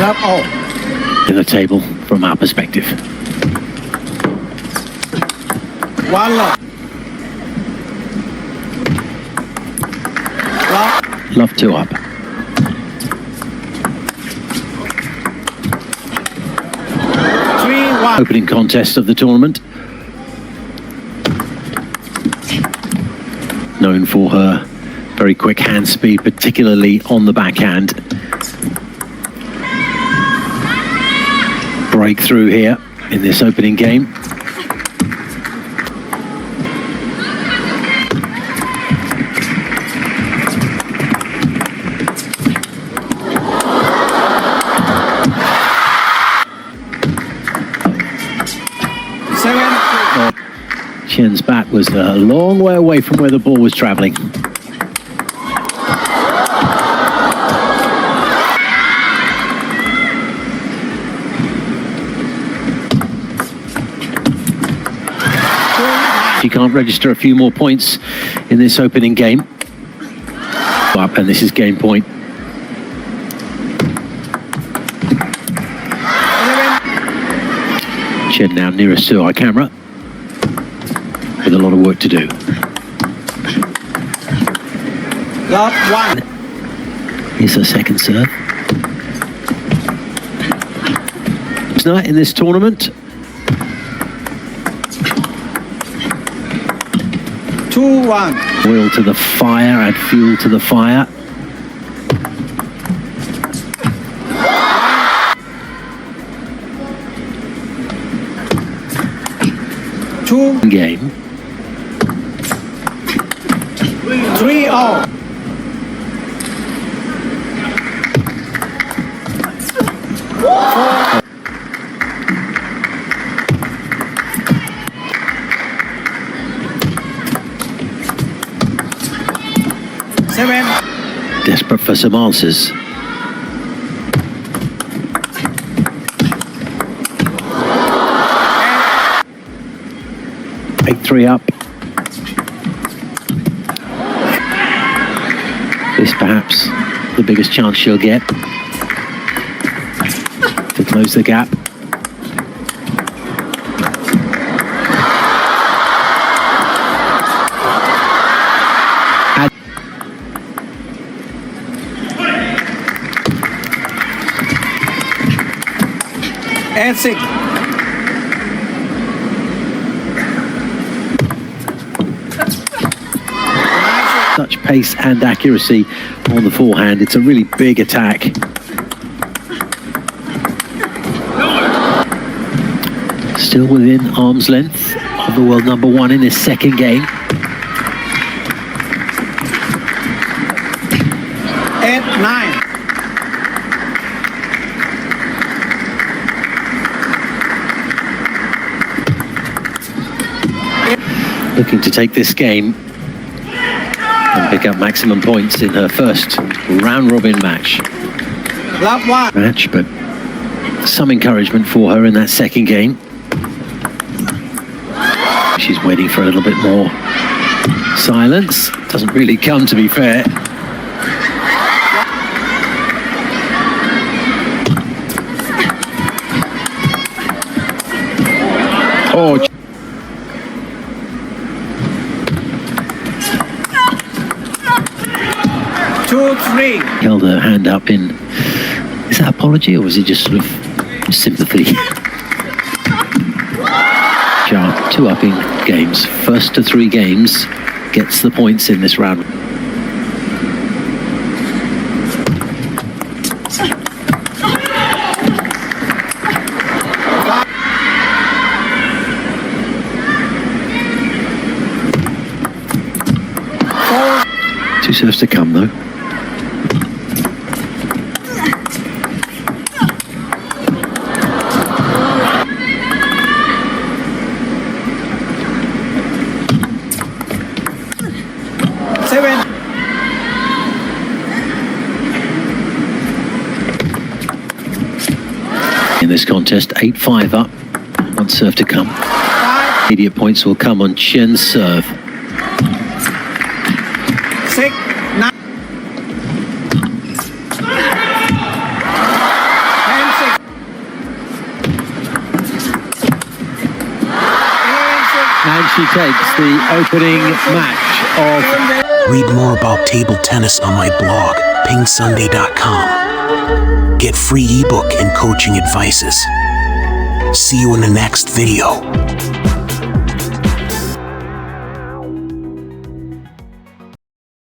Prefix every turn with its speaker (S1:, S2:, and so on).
S1: Love all.
S2: In the table from our perspective.
S1: One love.
S2: Love 2 up. Opening contest of the tournament. Known for her very quick hand speed, particularly on the backhand. Breakthrough here in this opening game. Chien's bat was a long way away from where the ball was travelling. She can't register a few more points in this opening game. Up, and this is game point. Chien now nearest to our camera, with a lot of work to do.
S1: Love 1.
S2: Here's her second serve. Tonight in this tournament.
S1: 2-1.
S2: Oil to the fire, add fuel to the fire. Game.
S1: 3-all.
S2: Desperate for some answers. 8-3 up. This perhaps the biggest chance she'll get to close the gap.
S1: And 6.
S2: Such pace and accuracy on the forehand. It's a really big attack. Still within arm's length of the world number 1 in his second game.
S1: 8-9.
S2: Looking to take this game and pick up maximum points in her first round-robin match.
S1: Love 1.
S2: But some encouragement for her in that second game. She's waiting for a little bit more silence. Doesn't really come, to be fair. Oh.
S1: 2-3.
S2: Held her hand up in, is that apology or was it just sort of sympathy? Sharp, 2 up in games. First to 3 games gets the points in this round. Two serves to come though. In this contest, 8-5 up, 1 serve to come. Immediate points will come on Chien's serve.
S1: 6-9.
S2: she takes the opening match of...
S3: Read more about table tennis on my blog, PingSunday.com. Get free ebook and coaching advices. See you in the next video.